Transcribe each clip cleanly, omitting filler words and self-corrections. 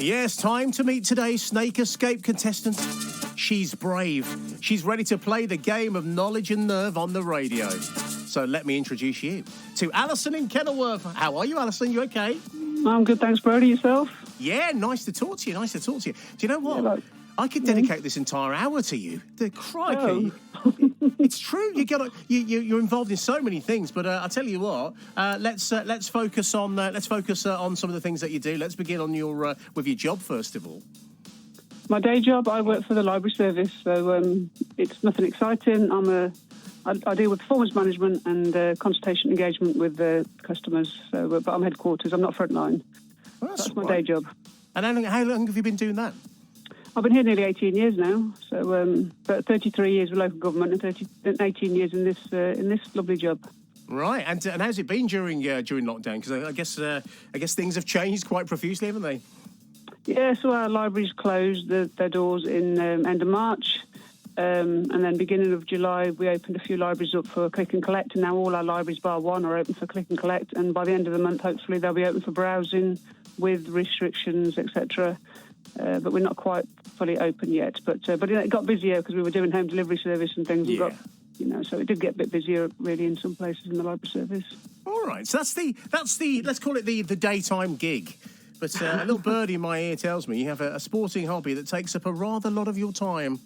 Yes, time to meet today's Snake Escape contestant. She's brave. She's ready to play the game of knowledge and nerve on the radio. So let me introduce you to Alison in Kenilworth. How are you, Alison? You okay? I'm good, thanks, Brody. Yourself? Yeah, nice to talk to you. Nice to talk to you. Do you know what? I could dedicate this entire hour to you. The crikey. Oh. It's true. You're involved in so many things. But I'll tell you what. Let's focus on some of the things that you do. Let's begin on with your job first of all. My day job, I work for the library service, so it's nothing exciting. I deal with performance management and consultation engagement with the customers. So, but I'm headquarters. I'm not frontline. Well, that's my day job. And how long have you been doing that? I've been here nearly 18 years now, so but 33 years with local government and 18 years in this lovely job. Right, and how's it been during lockdown? Because I guess things have changed quite profusely, haven't they? Yeah, so our libraries closed their doors in end of March, and then beginning of July we opened a few libraries up for click and collect, and now all our libraries bar one are open for click and collect, and by the end of the month hopefully they'll be open for browsing with restrictions, etc. But we're not quite fully open yet. But it got busier because we were doing home delivery service and things. Yeah. So it did get a bit busier really in some places in the library service. All right, so that's the let's call it the daytime gig. But a little birdie in my ear tells me you have a sporting hobby that takes up a rather lot of your time.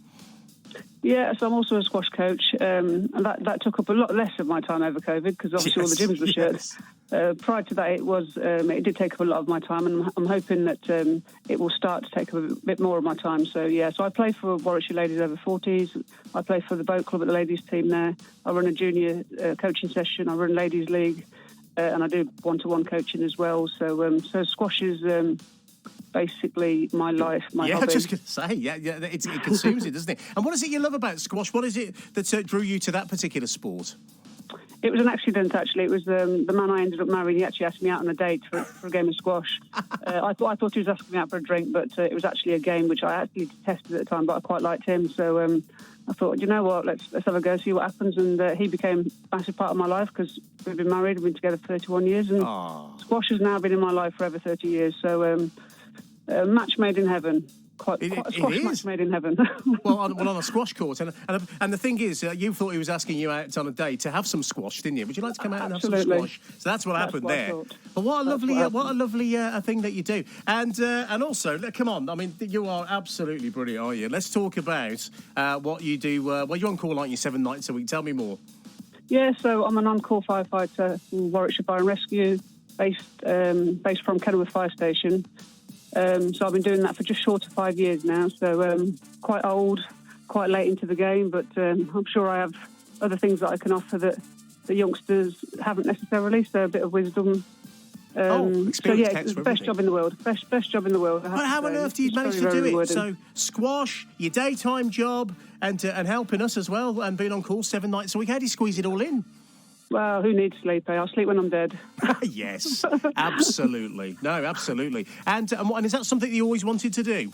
Yeah, so I'm also a squash coach, and that took up a lot less of my time over COVID because obviously all the gyms were shut. Prior to that, it did take up a lot of my time, and I'm hoping that it will start to take up a bit more of my time. So I play for Warwickshire Ladies Over 40s. I play for the boat club at the ladies team there. I run a junior coaching session. I run ladies league, and I do one-to-one coaching as well. So squash is basically my life, my hobby. Yeah, I was just going to say, it consumes it, doesn't it? And what is it you love about squash? What is it that drew you to that particular sport? It was an accident, actually. It was the man I ended up marrying. He actually asked me out on a date for a game of squash. I thought he was asking me out for a drink, but it was actually a game which I actually detested at the time, but I quite liked him. So I thought, you know what, let's have a go, see what happens. And he became a massive part of my life because we've been married, we've been together for 31 years, and squash has now been in my life for over 30 years. So match made in heaven. Quite a squash match made in heaven. well, on a squash court. And the thing is, you thought he was asking you out on a date to have some squash, didn't you? Would you like to come out and have some squash? So that's what happened there. But what a lovely thing that you do. And also, come on, I mean, you are absolutely brilliant, aren't you? Let's talk about what you do. You're on call, aren't you, 7 nights a week? Tell me more. Yeah, so I'm an on-call firefighter from Warwickshire Fire and Rescue, based from Kenilworth Fire Station. So I've been doing that for just short of 5 years now. So quite old, quite late into the game, but I'm sure I have other things that I can offer that the youngsters haven't necessarily. So a bit of wisdom. Experience it's the best job in the world. Best job in the world. But how on earth do you manage to do it? Rewarding. So squash, your daytime job, and helping us as well, and being on call 7 nights a week. How do you squeeze it all in? Well, who needs sleep? I'll sleep when I'm dead. Yes, absolutely. No, absolutely. And is that something you always wanted to do?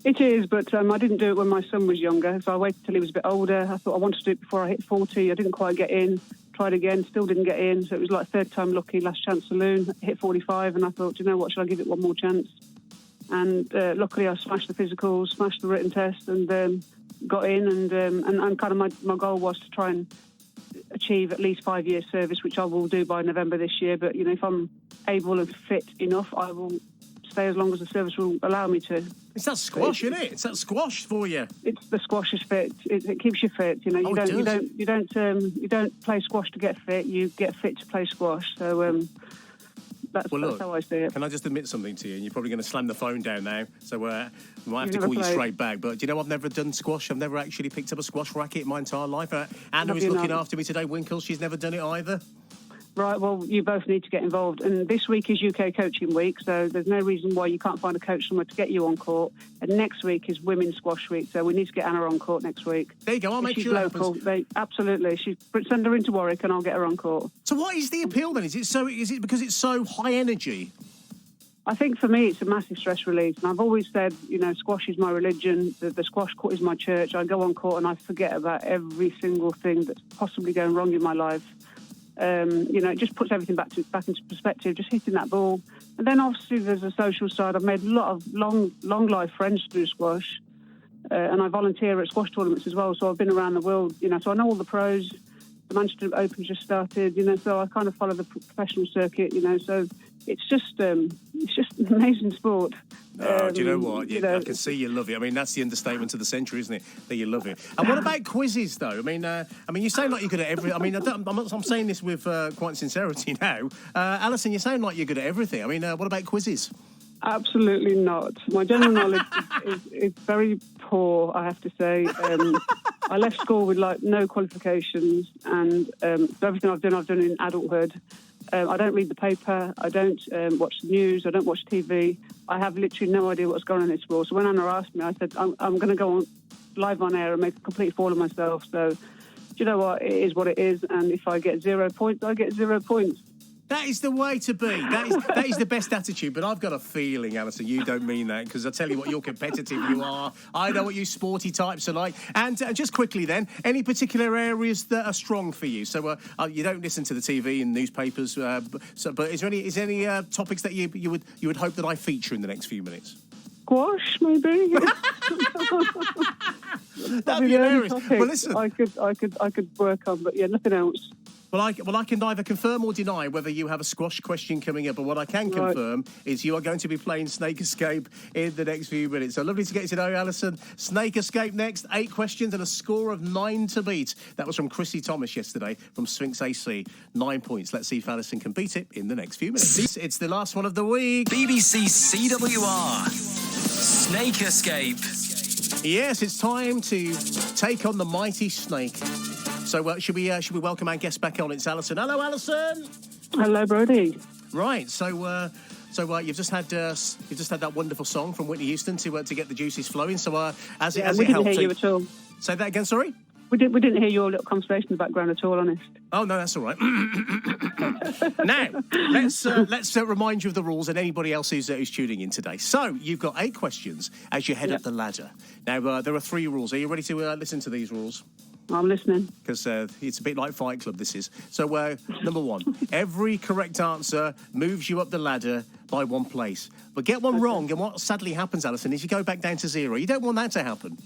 It is, but I didn't do it when my son was younger, so I waited till he was a bit older. I thought I wanted to do it before I hit 40. I didn't quite get in. Tried again, still didn't get in. So it was like third time lucky, last chance saloon. Hit 45, and I thought, you know what, shall I give it one more chance? And luckily I smashed the physicals, smashed the written test, and got in. And kind of my goal was to try and achieve at least 5 years service, which I will do by November this year. But if I'm able and fit enough, I will stay as long as the service will allow me to. It's that squash, isn't it? It's that squash for you. It's the squash is fit. It keeps you fit. You don't play squash to get fit. You get fit to play squash. So that's how I see it. Can I just admit something to you? And you're probably going to slam the phone down now, so we might have to call you straight back. But do you know I've never done squash? I've never actually picked up a squash racket in my entire life. Anna is looking after me today, Winkle. She's never done it either. Right, well, you both need to get involved. And this week is UK Coaching Week, so there's no reason why you can't find a coach somewhere to get you on court. And next week is Women's Squash Week, so we need to get Anna on court next week. There you go, I'll make sure local. Absolutely. Send her into Warwick and I'll get her on court. So what is the appeal then? Is it because it's so high energy? I think for me it's a massive stress release. And I've always said, squash is my religion, the squash court is my church. I go on court and I forget about every single thing that's possibly going wrong in my life. It just puts everything back into perspective, just hitting that ball And then obviously there's a social side. I've made a lot of long life friends through squash, and I volunteer at squash tournaments as well. So I've been around the world, so I know all the pros. The Manchester Open just started, so I kind of follow the professional circuit, so it's just an amazing sport. Oh, do you know what? I can see you love it. I mean, that's the understatement of the century, isn't it? That you love it. And what about quizzes, though? I mean, you sound like you're good at every. I mean, I'm saying this with quite sincerity now. Alison, you sound like you're good at everything. I mean, what about quizzes? Absolutely not. My general knowledge is very poor, I have to say. I left school with no qualifications, and everything I've done in adulthood. I don't read the paper. I don't watch the news. I don't watch TV. I have literally no idea what's going on in this world. So when Anna asked me, I said, I'm going to go on live on air and make a complete fool of myself. So, do you know what? It is what it is. And if I get 0 points, I get 0 points. That is the way to be. That is the best attitude. But I've got a feeling, Alison, you don't mean that, because I tell you what, you're competitive. You are. I know what you sporty types are like. And just quickly, then, any particular areas that are strong for you? So you don't listen to the TV and newspapers. But is there any topics that you would hope that I feature in the next few minutes? Squash, maybe. That'd be hilarious. Well, listen, I could work on, but nothing else. Well, I can neither confirm or deny whether you have a squash question coming up, but what I can confirm is you are going to be playing Snake Escape in the next few minutes. So lovely to get to know you, Alison. Snake Escape next, 8 questions and a score of 9 to beat. That was from Chrissy Thomas yesterday from Sphinx AC. 9 points. Let's see if Alison can beat it in the next few minutes. It's the last one of the week. BBC CWR. Snake Escape. Yes, it's time to take on the mighty snake. So should we welcome our guest back on? It's Alison. Hello, Alison. Hello, Brody. Right. So you've just had that wonderful song from Whitney Houston to get the juices flowing. So as it we helped. Didn't hear you at all. Say that again. Sorry. We didn't hear your little conversation in the background at all. Honest. Oh no, that's all right. Now let's remind you of the rules and anybody else who's tuning in today. So you've got 8 questions as you head up the ladder. Now there are 3 rules. Are you ready to listen to these rules? I'm listening. Because it's a bit like Fight Club, this is. So, number 1, every correct answer moves you up the ladder by 1 place. But get one wrong, and what sadly happens, Alison, is you go back down to 0. You don't want that to happen.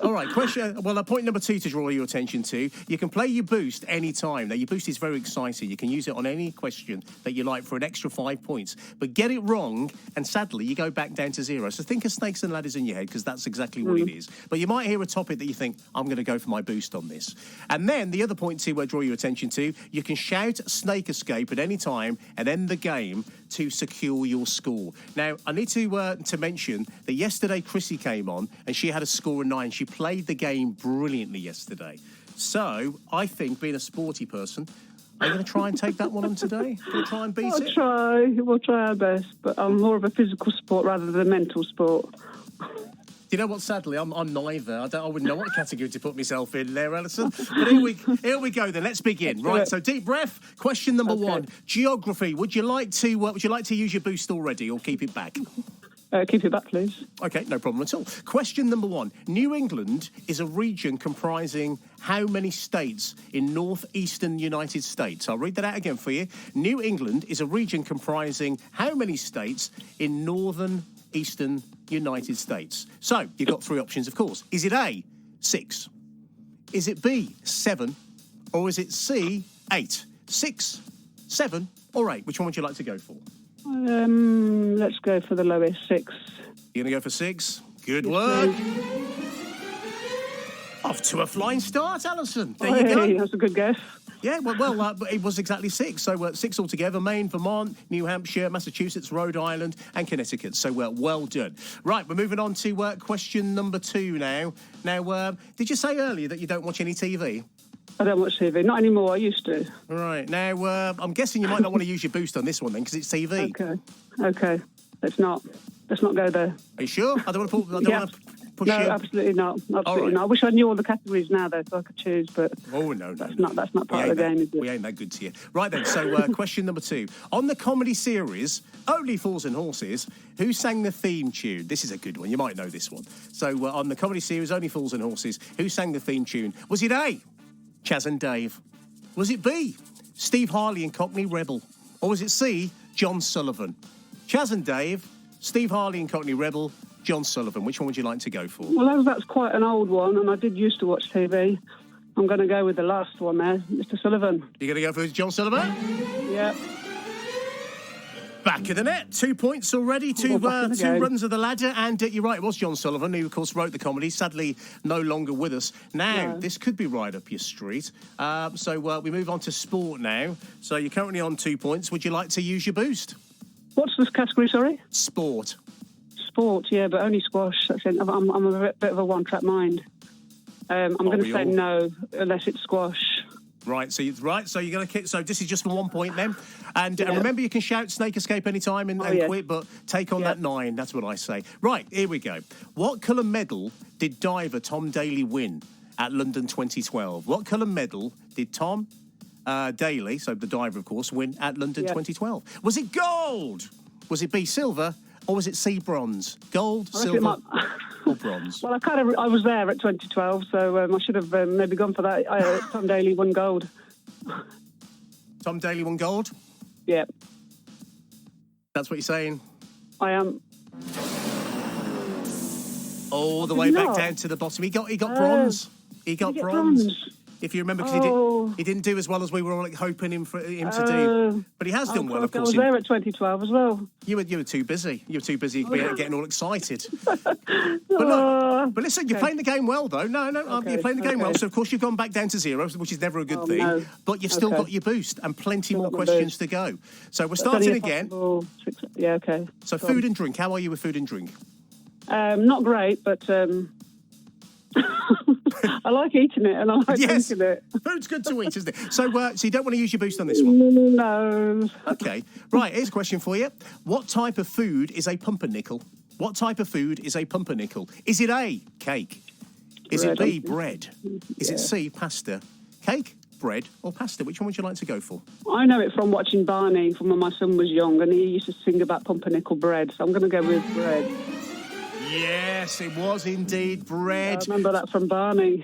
All right, point number 2 to draw your attention to. You can play your boost any time. Now, your boost is very exciting. You can use it on any question that you like for an extra 5 points. But get it wrong, and sadly, you go back down to 0. So think of snakes and ladders in your head, because that's exactly what it is. But you might hear a topic that you think, I'm going to go for my boost on this. And then the other point to draw your attention to, you can shout Snake Escape at any time and end the game to secure your score. Now, I need to mention that yesterday Chrissy came on and she had a score of 9. She played the game brilliantly yesterday. So I think, being a sporty person, I'm going to try and take that one on today. Going to try and beat it. We'll try our best, but I'm more of a physical sport rather than a mental sport. You know what? Sadly, I'm neither. I wouldn't know what category to put myself in there, Alison. But here we go. Then let's begin. Right. So deep breath. Question number 1: geography. Would you like to use your boost already, or keep it back? Keep it back, please. Okay, no problem at all. Question number 1: New England is a region comprising how many states in northeastern United States? I'll read that out again for you. New England is a region comprising how many states in northeastern United States? So you've got 3 options, of course. Is it A, 6? Is it B, 7? Or is it C, 8? 6, 7, or 8? Which one would you like to go for? Let's go for the lowest, 6. You're going to go for 6? Good work. Off to a flying start, Alison. There you go. That's a good guess. Yeah, well, it was exactly 6. So 6 altogether: Maine, Vermont, New Hampshire, Massachusetts, Rhode Island, and Connecticut. So well done. Right, we're moving on to question number 2 now. Now, did you say earlier that you don't watch any TV? I don't watch TV. Not anymore. I used to. Right. Now, I'm guessing you might not want to use your boost on this one then, because it's TV. Okay. Let's not go there. Are you sure? I don't want to push no, you. absolutely not. Absolutely not. I wish I knew all the categories now, though, so I could choose. But that's not part of the game, is it? We ain't that good to you. Right then. So question number 2: on the comedy series Only Fools and Horses, who sang the theme tune? This is a good one. You might know this one. So on the comedy series Only Fools and Horses, who sang the theme tune? Was it A, Chaz and Dave? Was it B, Steve Harley and Cockney Rebel? Or was it C, John Sullivan. Chaz and Dave, Steve Harley and Cockney Rebel, John Sullivan. Which one would you like to go for? Well, that's quite an old one, and I did used to watch TV. I'm going to go with the last one there, Mr. Sullivan. You're going to go for John Sullivan? Yeah. Back of the net, 2 points already, two runs of the ladder, and you're right, it was John Sullivan who, of course, wrote the comedy, sadly no longer with us. Now, this could be right up your street, so we move on to sport now. So you're currently on 2 points. Would you like to use your boost? What's this category, sorry? Sport. Sport, yeah, but only squash. That's it. I'm a bit of a one-track mind. I'm going to say no, unless it's squash. Right, so you're going to kick. So this is just for 1 point then, and remember you can shout "Snake Escape" anytime and quit, but take on that 9. That's what I say. Right, here we go. What colour medal did diver Tom Daley win at London 2012? What colour medal did Tom Daley, so the diver, of course, win at London 2012? Was it gold? Was it B, silver? Or was it C, bronze? Gold, silver, or bronze? Well, I was there at 2012, so I should have maybe gone for that. Tom Daley won gold. Tom Daley won gold? Yeah. That's what you're saying? I am. All the way back down to the bottom. He got bronze. He got bronze. If you remember, because he didn't do as well as we were all hoping him to do. But he has done well, of course. I was there at 2012 as well. You were too busy. You were too busy getting all excited. But listen, you're playing the game well, though. No, you're playing the game well. So, of course, you've gone back down to 0, which is never a good thing. No. But you've still got your boost and plenty more questions to go. So we're starting again. Yeah, okay. So food and drink. How are you with food and drink? Not great, but... I like eating it and I like drinking it. Food's good to eat, isn't it? So you don't want to use your boost on this one? No. Okay. Right, here's a question for you. What type of food is a pumpernickel? What type of food is a pumpernickel? Is it A, cake? Is it B, bread? Is it C, pasta? Cake, bread or pasta? Which one would you like to go for? I know it from watching Barney from when my son was young, and he used to sing about pumpernickel bread, so I'm going to go with bread. Yes, it was indeed bread. I remember that from Barney.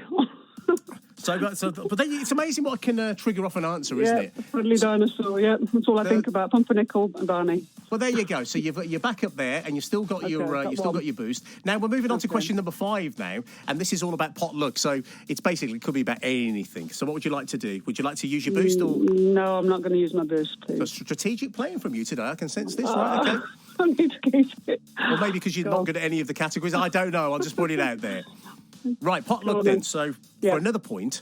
But then it's amazing what can trigger off an answer, isn't it? Friendly dinosaur. Yeah, that's all I think about. Pumpernickel and Barney. Well, there you go. So you're back up there, and you've still got your boost. Now we're moving on to question number 5 now, and this is all about potluck. So it's basically, it could be about anything. So what would you like to do? Would you like to use your boost or? No, I'm not going to use my boost, please. So strategic playing from you today. I can sense this, right? Okay. I need to keep it. Or maybe because you're not good at any of the categories. I don't know. I'll just put it out there. Right, potluck then. So for another point,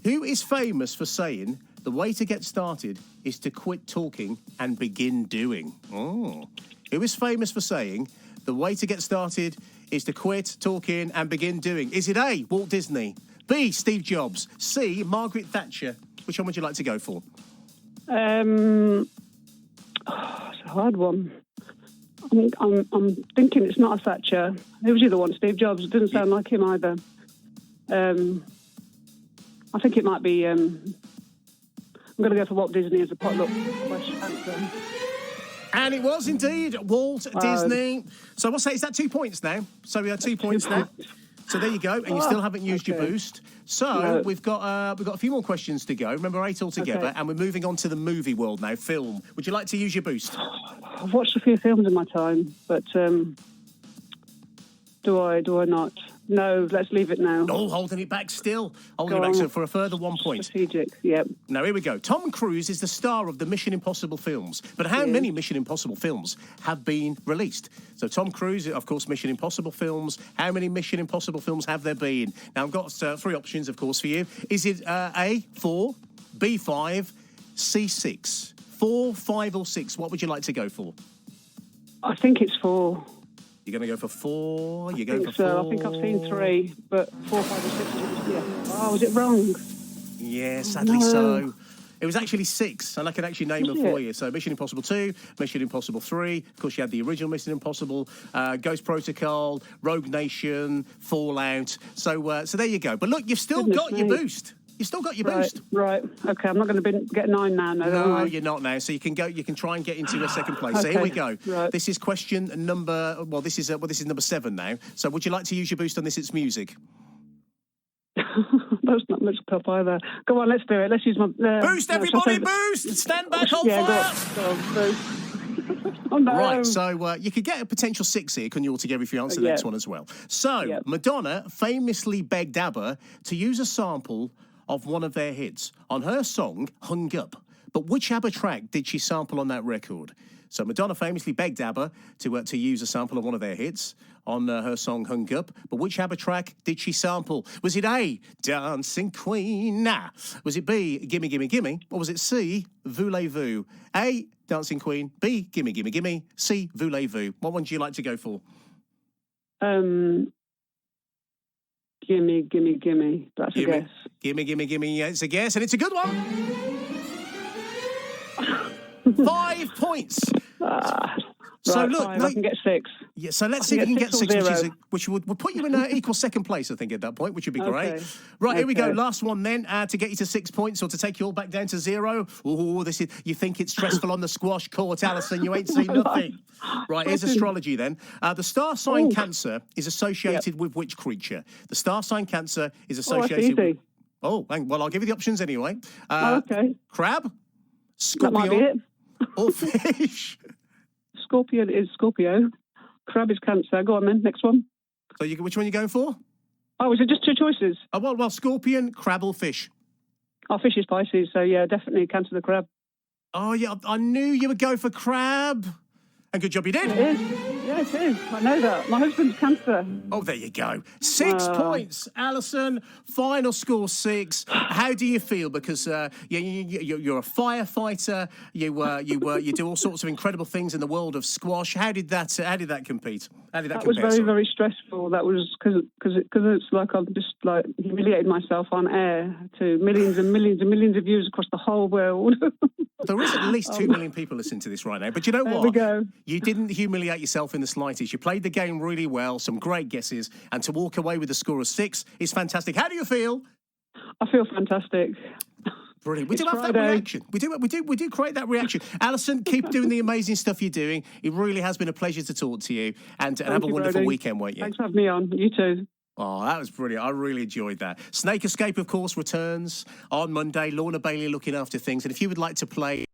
who is famous for saying the way to get started is to quit talking and begin doing? Oh. Who is famous for saying the way to get started is to quit talking and begin doing? Is it A, Walt Disney, B, Steve Jobs, C, Margaret Thatcher? Which one would you like to go for? It's a hard one. I'm thinking it's not a Thatcher. Who was the other one? Steve Jobs. It doesn't sound like him either. I think it might be... I'm going to go for Walt Disney as a potluck answer. And it was indeed Walt Disney. So what's that? Is that 2 points now? So we have 2 points now. So there you go, and you still haven't used your boost. So we've got a few more questions to go. Remember, 8 altogether, and we're moving on to the movie world now. Film. Would you like to use your boost? I've watched a few films in my time, but do I not? No, let's leave it now. Oh, holding it back still. Holding it back so for a further 1 point. Strategic, yep. Now, here we go. Tom Cruise is the star of the Mission Impossible films. But how many Mission Impossible films have been released? So Tom Cruise, of course, Mission Impossible films. How many Mission Impossible films have there been? Now, I've got 3 options, of course, for you. Is it A, 4, B, 5, C, 6? 4, 5 or 6? What would you like to go for? I think it's 4. You're going to go for 4? You're going for 4? I think I've seen 3, but 4, 5 or 6, yeah. Oh, was it wrong? Yeah, sadly so. It was actually 6, and I can actually name them for you. So Mission Impossible 2, Mission Impossible 3. Of course, you had the original Mission Impossible, Ghost Protocol, Rogue Nation, Fallout. So there you go. But look, you've still got your boost. You've still got your boost. Right. Okay, I'm not going to get 9 now. No, you're not now. So you can go. You can try and get into a second place. So here we go. Right. This is question number. Well, this is number 7 now. So would you like to use your boost on this? It's music. That's not much up either. Go on, let's do it. Let's use my... boost, everybody, boost! Stand back, hold fire! Go on, boost. Oh, no. Right, so you could get a potential 6 here, couldn't you, altogether, if you answer the next one as well. So, Madonna famously begged ABBA to use a sample of one of their hits on her song, Hung Up. But which ABBA track did she sample on that record? So Madonna famously begged ABBA to use a sample of one of their hits on her song Hung Up. But which ABBA track did she sample? Was it A, Dancing Queen? Nah. Was it B, Gimme, Gimme, Gimme? Or was it C, Voulez-Vous? A, Dancing Queen. B, Gimme, Gimme, Gimme. C, Voulez-Vous. What one do you like to go for? Gimme, gimme, gimme. That's a guess. Gimme, gimme, gimme. Yeah, it's a guess, and it's a good one. 5 points. So right, look, I can get 6. Yeah, so let's see if we can get 6, which would put you in equal second place, I think, at that point, which would be great. Okay. Right, here we go. Last one then, to get you to 6 points or to take you all back down to 0. Oh, this is, you think it's stressful on the squash court, Alison. You ain't seen nothing. Right, here's astrology then. The star sign Cancer is associated with which creature? The star sign Cancer is associated with... Oh, well, I'll give you the options anyway. Okay. Crab, That might be scorpion, it. or fish. Scorpion is Scorpio. Crab is Cancer. Go on then. Next one. So which one are you going for? Oh, is it just 2 choices? Well, scorpion, crab, or fish. Oh, fish is Pisces, so yeah, definitely Cancer the crab. Oh, yeah, I knew you would go for crab. And good job you did. It is. Yeah, it is. I know that. My husband's Cancer. Oh, there you go. 6 points, Alison. Final score 6. How do you feel? Because you're a firefighter. You do all sorts of incredible things in the world of squash. How did that compete? How did that compare? That was very, very stressful. That was because it's like I've just like humiliated myself on air to millions and millions and millions of views across the whole world. There is at least 2 million people listening to this right now. But you know what? There we go. You didn't humiliate yourself in the slightest. You played the game really well, some great guesses, and to walk away with a score of 6 is fantastic. How do you feel? I feel fantastic. Brilliant. We do have that reaction. We do create that reaction. Alison, keep doing the amazing stuff you're doing. It really has been a pleasure to talk to you, and have a wonderful weekend, won't you? Thanks for having me on. You too. Oh, that was brilliant. I really enjoyed that. Snake Escape, of course, returns on Monday. Lorna Bailey looking after things. And if you would like to play